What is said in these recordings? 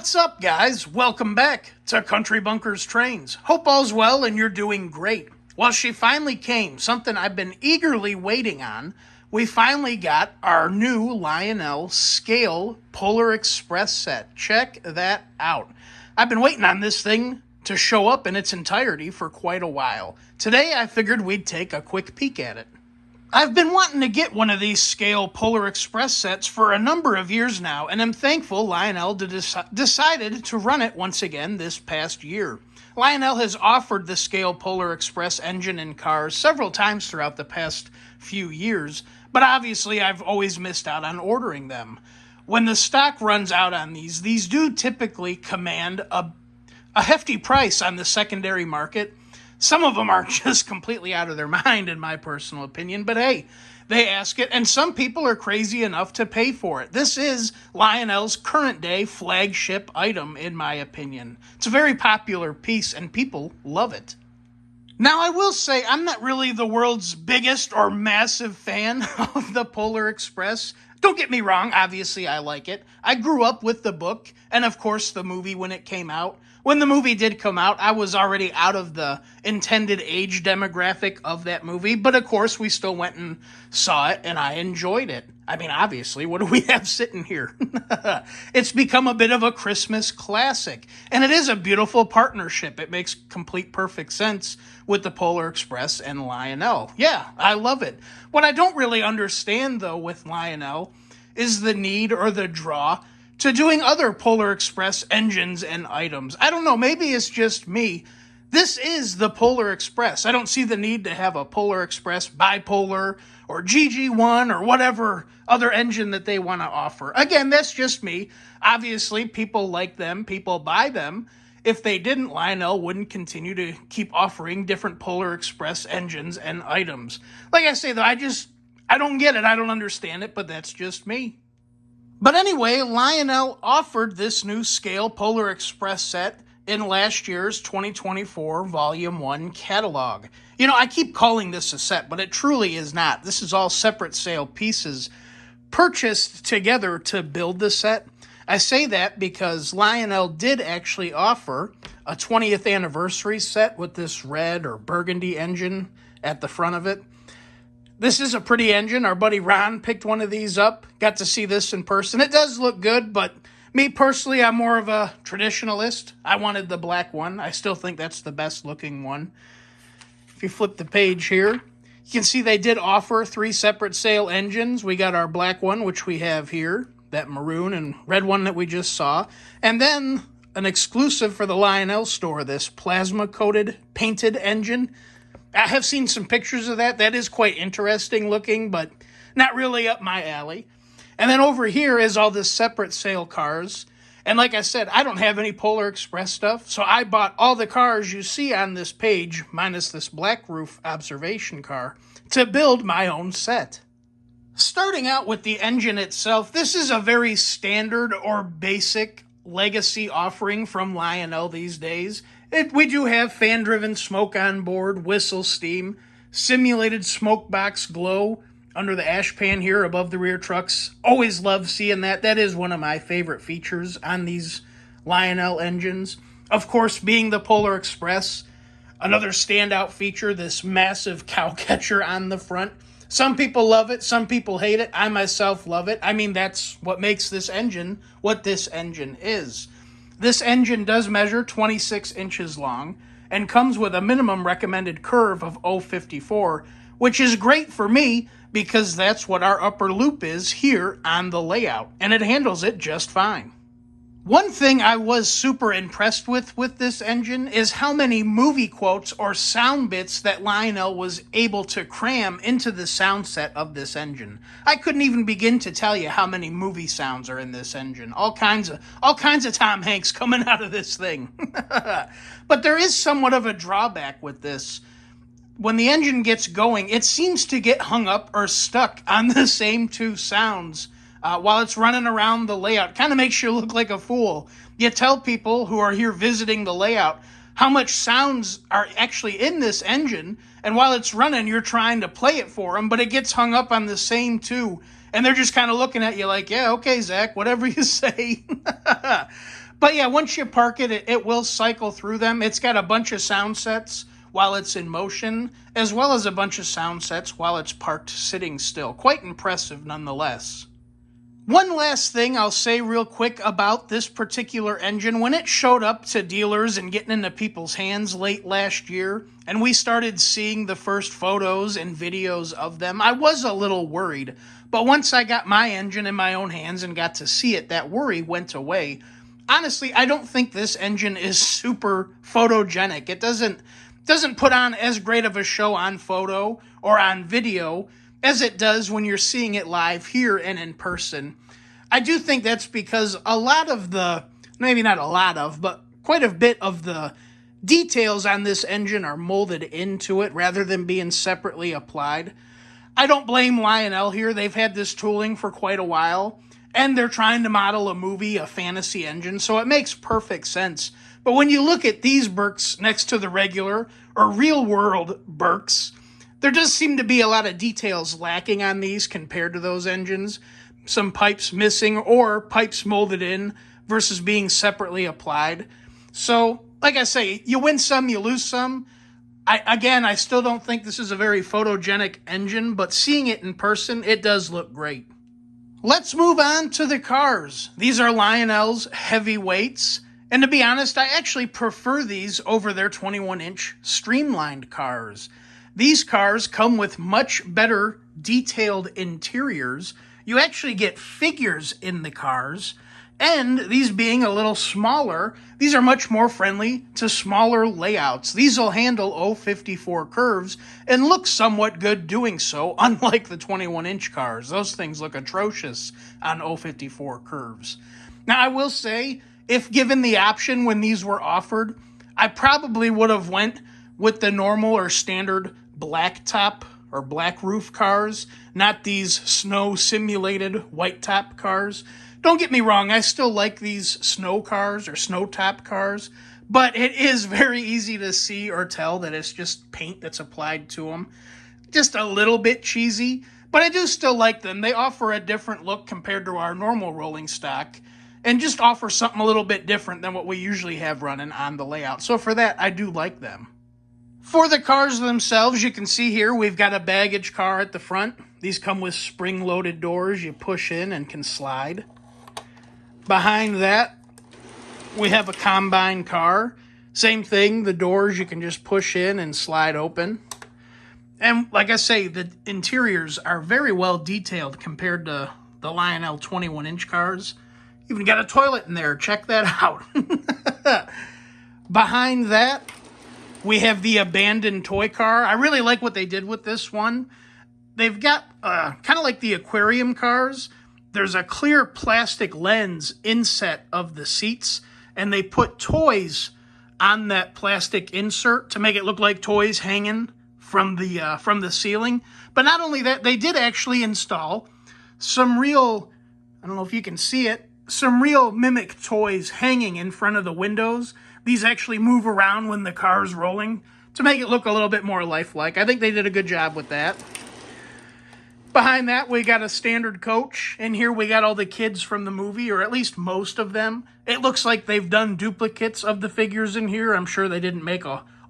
What's up, guys? Welcome back to Country Bunkers Trains. Hope all's well and you're doing great. Well, she finally came, something I've been eagerly waiting on. We finally got our new Lionel Scale Polar Express set. Check that out. I've been waiting on this thing to show up in its entirety for quite a while. Today, I figured we'd take a quick peek at it. I've been wanting to get one of these Scale Polar Express sets for a number of years now, and I'm thankful Lionel decided to run it once again this past year. Lionel has offered the Scale Polar Express engine in cars several times throughout the past few years, but obviously I've always missed out on ordering them. When the stock runs out on these do typically command a hefty price on the secondary market. Some of them are just completely out of their mind, in my personal opinion, but hey, they ask it, and some people are crazy enough to pay for it. This is Lionel's current-day flagship item, in my opinion. It's a very popular piece, and people love it. Now, I will say, I'm not really the world's biggest or massive fan of the Polar Express. Don't get me wrong, obviously I like it. I grew up with the book, and of course the movie when it came out. When the movie did come out, I was already out of the intended age demographic of that movie, but of course we still went and saw it, and I enjoyed it. I mean, obviously, what do we have sitting here? It's become a bit of a Christmas classic, and it is a beautiful partnership. It makes complete perfect sense with the Polar Express and Lionel. Yeah, I love it. What I don't really understand, though, with Lionel is the need or the draw to doing other Polar Express engines and items. I don't know, maybe it's just me. This is the Polar Express. I don't see the need to have a Polar Express bipolar or GG1 or whatever other engine that they want to offer. Again, that's just me. Obviously, people like them, people buy them. If they didn't, Lionel wouldn't continue to keep offering different Polar Express engines and items. Like I say, though, I don't get it. I don't understand it, but that's just me. But anyway, Lionel offered this new Scale Polar Express set in last year's 2024 Volume 1 catalog. You know, I keep calling this a set, but it truly is not. This is all separate sale pieces purchased together to build the set. I say that because Lionel did actually offer a 20th anniversary set with this red or burgundy engine at the front of it. This is a pretty engine. Our buddy Ron picked one of these up. Got to see this in person. It does look good, but me personally, I'm more of a traditionalist. I wanted the black one. I still think that's the best looking one. If you flip the page here, you can see they did offer 3 separate sale engines. We got our black one, which we have here, that maroon and red one that we just saw, and then an exclusive for the Lionel store, this plasma-coated painted engine. I have seen some pictures of that. That is quite interesting looking, but not really up my alley. And then over here is all this separate sale cars. And like I said, I don't have any Polar Express stuff, so I bought all the cars you see on this page, minus this black roof observation car, to build my own set. Starting out with the engine itself, this is a very standard or basic legacy offering from Lionel these days. We do have fan-driven smoke on board, whistle steam, simulated smoke box glow under the ash pan here above the rear trucks. Always love seeing that. That is one of my favorite features on these Lionel engines. Of course, being the Polar Express, another standout feature, this massive cow catcher on the front. Some people love it, some people hate it. I myself love it. I mean, that's what makes this engine what this engine is. This engine does measure 26 inches long and comes with a minimum recommended curve of 0.54, which is great for me because that's what our upper loop is here on the layout, and it handles it just fine. One thing I was super impressed with this engine is how many movie quotes or sound bits that Lionel was able to cram into the sound set of this engine. I couldn't even begin to tell you how many movie sounds are in this engine. All kinds of Tom Hanks coming out of this thing. But there is somewhat of a drawback with this. When the engine gets going, it seems to get hung up or stuck on the same 2 sounds while it's running around the layout. Kind of makes you look like a fool. You tell people who are here visiting the layout how much sounds are actually in this engine, and while it's running, you're trying to play it for them, but it gets hung up on the same 2, and they're just kind of looking at you like, yeah, okay, Zach, whatever you say. But yeah, once you park it, it will cycle through them. It's got a bunch of sound sets while it's in motion, as well as a bunch of sound sets while it's parked sitting still. Quite impressive nonetheless. One last thing I'll say real quick about this particular engine. When it showed up to dealers and getting into people's hands late last year, and we started seeing the first photos and videos of them, I was a little worried. But once I got my engine in my own hands and got to see it, that worry went away. Honestly, I don't think this engine is super photogenic. It doesn't put on as great of a show on photo or on video as it does when you're seeing it live here and in person. I do think that's because a lot of the, maybe not a lot of, but quite a bit of the details on this engine are molded into it rather than being separately applied. I don't blame Lionel here. They've had this tooling for quite a while, and they're trying to model a movie, a fantasy engine, so it makes perfect sense. But when you look at these Berks next to the regular or real-world Berks, there does seem to be a lot of details lacking on these compared to those engines. Some pipes missing or pipes molded in versus being separately applied. So, like I say, you win some, you lose some. I still don't think this is a very photogenic engine, but seeing it in person, it does look great. Let's move on to the cars. These are Lionel's heavyweights. And to be honest, I actually prefer these over their 21-inch streamlined cars. These cars come with much better detailed interiors. You actually get figures in the cars. And these being a little smaller, these are much more friendly to smaller layouts. These will handle 054 curves and look somewhat good doing so, unlike the 21-inch cars. Those things look atrocious on 054 curves. Now, I will say, if given the option when these were offered, I probably would have went with the normal or standard black top or black roof cars, not these snow simulated white top cars. Don't get me wrong, I still like these snow cars or snow top cars, but it is very easy to see or tell that it's just paint that's applied to them. Just a little bit cheesy, but I do still like them. They offer a different look compared to our normal rolling stock and just offer something a little bit different than what we usually have running on the layout. So for that, I do like them. For the cars themselves, you can see here we've got a baggage car at the front. These come with spring-loaded doors you push in and can slide. Behind that, we have a combine car. Same thing, the doors you can just push in and slide open. And like I say, the interiors are very well detailed compared to the Lionel 21-inch cars. Even got a toilet in there, check that out. Behind that, we have the abandoned toy car. I really like what they did with this one. They've got kind of like the aquarium cars. There's a clear plastic lens inset of the seats, and they put toys on that plastic insert to make it look like toys hanging from the ceiling. But not only that, they did actually install some real, I don't know if you can see it, some real mimic toys hanging in front of the windows. These actually move around when the car's rolling to make it look a little bit more lifelike. I think they did a good job with that. Behind that, we got a standard coach. And here we got all the kids from the movie, or at least most of them. It looks like they've done duplicates of the figures in here. I'm sure they didn't make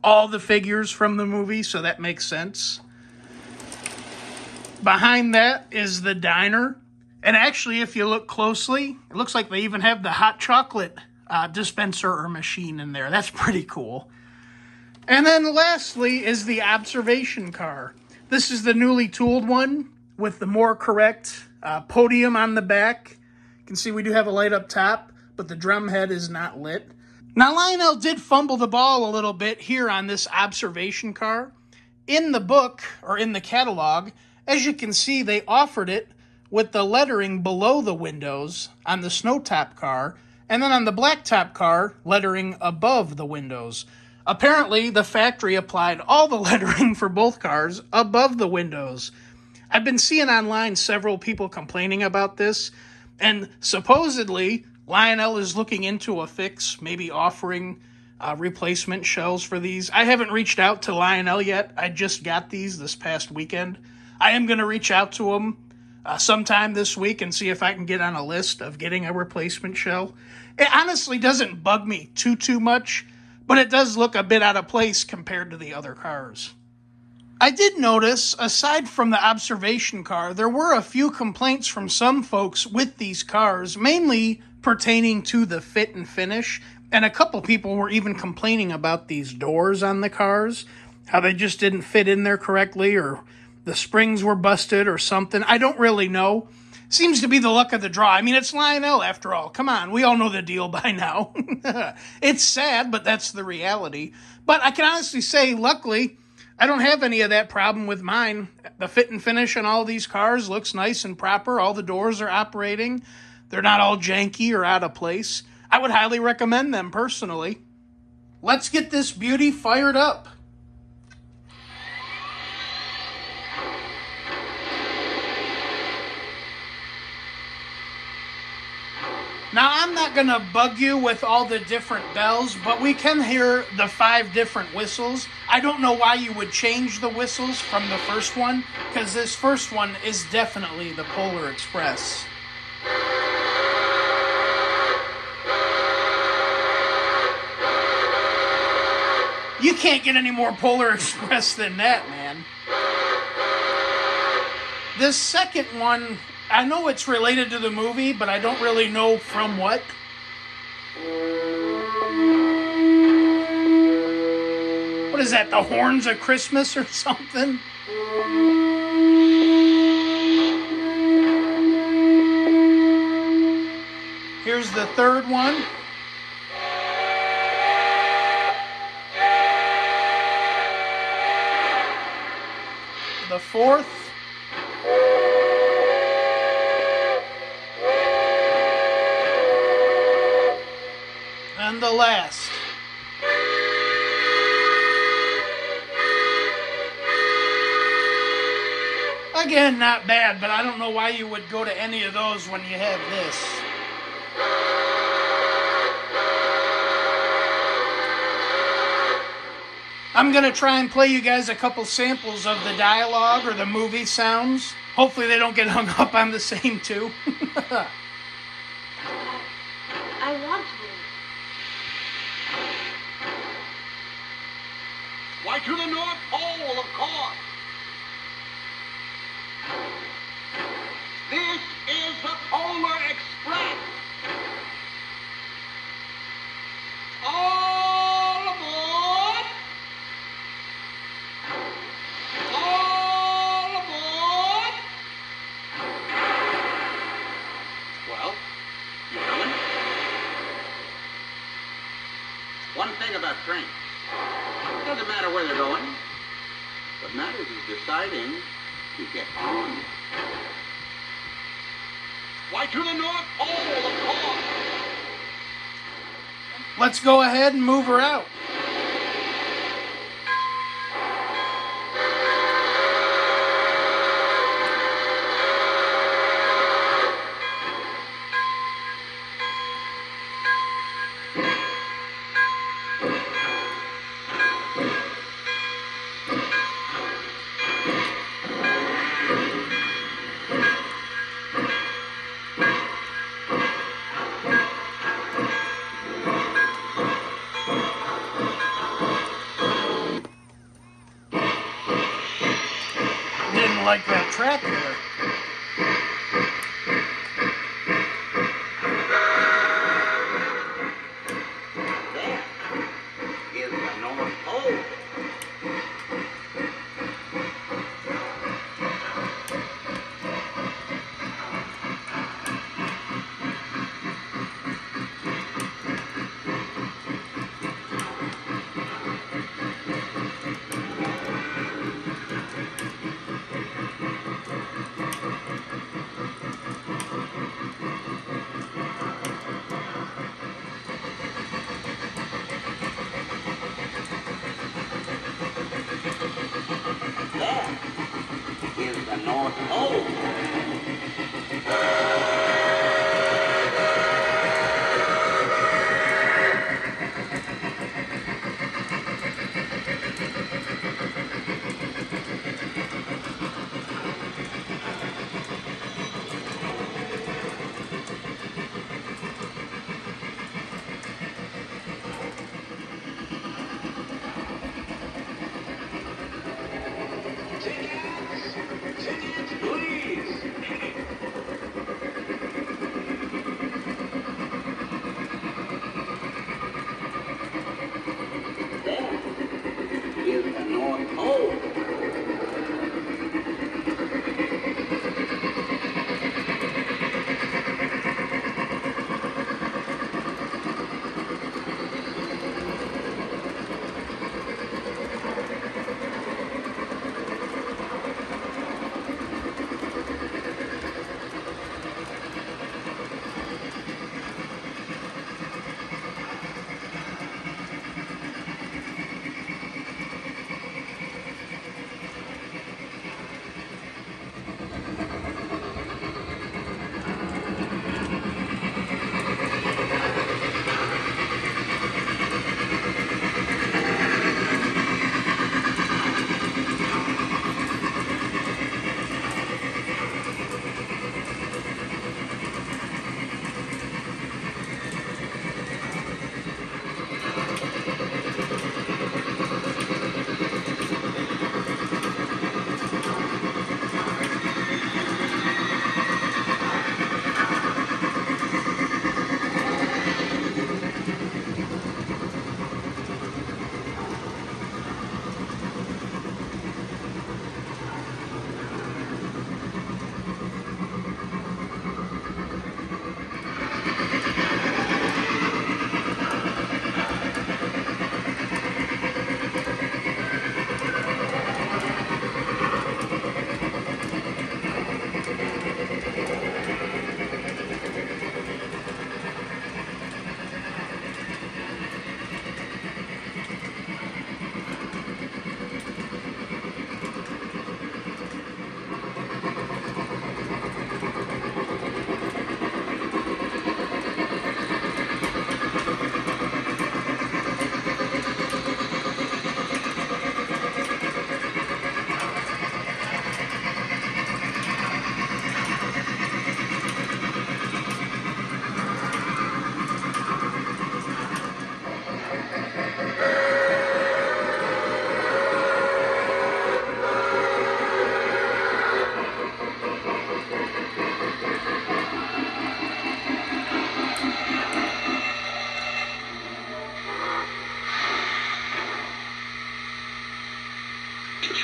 all the figures from the movie, so that makes sense. Behind that is the diner. And actually, if you look closely, it looks like they even have the hot chocolate dispenser or machine in there. That's pretty cool. And then lastly is the observation car. This is the newly tooled one with the more correct podium on the back. You can see we do have a light up top, but the drum head is not lit. Now, Lionel did fumble the ball a little bit here on this observation car. In the book, or in the catalog, as you can see, they offered it with the lettering below the windows on the snow top car, and then on the black top car, lettering above the windows. Apparently, the factory applied all the lettering for both cars above the windows. I've been seeing online several people complaining about this, and supposedly Lionel is looking into a fix, maybe offering replacement shells for these. I haven't reached out to Lionel yet. I just got these this past weekend. I am going to reach out to him sometime this week and see if I can get on a list of getting a replacement shell. It honestly doesn't bug me too much, but it does look a bit out of place compared to the other cars. I did notice, aside from the observation car, there were a few complaints from some folks with these cars, mainly pertaining to the fit and finish, and a couple people were even complaining about these doors on the cars, how they just didn't fit in there correctly, or the springs were busted or something. I don't really know. Seems to be the luck of the draw. I mean, it's Lionel after all. Come on, we all know the deal by now. It's sad, but that's the reality. But I can honestly say, luckily, I don't have any of that problem with mine. The fit and finish on all these cars looks nice and proper. All the doors are operating. They're not all janky or out of place. I would highly recommend them personally. Let's get this beauty fired up. Now, I'm not going to bug you with all the different bells, but we can hear the 5 different whistles. I don't know why you would change the whistles from the first one, because this first one is definitely the Polar Express. You can't get any more Polar Express than that, man. This second one, I know it's related to the movie, but I don't really know from what. What is that, the Horns of Christmas or something? Here's the third one. The fourth. And the last. Again, not bad, but I don't know why you would go to any of those when you have this. I'm going to try and play you guys a couple samples of the dialogue or the movie sounds. Hopefully they don't get hung up on the same two. I want to. Why, to the North Pole, of course. This is the Polar Express. All aboard! All aboard! Well, you coming? One thing about trains. It doesn't matter where they're going. What matters is deciding to get on. Why, to the North Pole, of course. Let's go ahead and move her out. Didn't like that track there. There is the North Pole. There is the North Pole.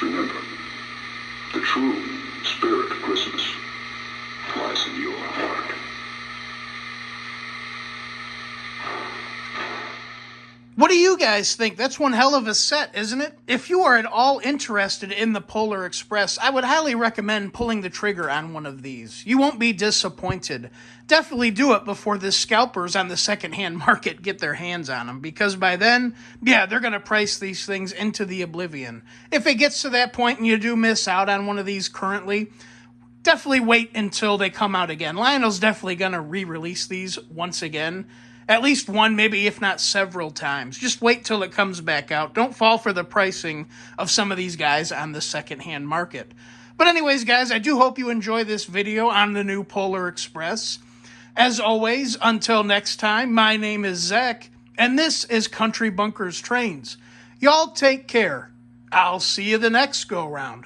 must remember, the true spirit of Christmas lies in your heart. What do you guys think? That's one hell of a set, isn't it? If you are at all interested in the Polar Express, I would highly recommend pulling the trigger on one of these. You won't be disappointed. Definitely do it before the scalpers on the secondhand market get their hands on them, because by then, yeah, they're going to price these things into the oblivion. If it gets to that point and you do miss out on one of these currently, definitely wait until they come out again. Lionel's definitely going to re-release these once again. At least one, maybe if not several times. Just wait till it comes back out. Don't fall for the pricing of some of these guys on the secondhand market. But anyways, guys, I do hope you enjoy this video on the new Polar Express. As always, until next time, my name is Zach, and this is Country Bunkers Trains. Y'all take care. I'll see you the next go-round.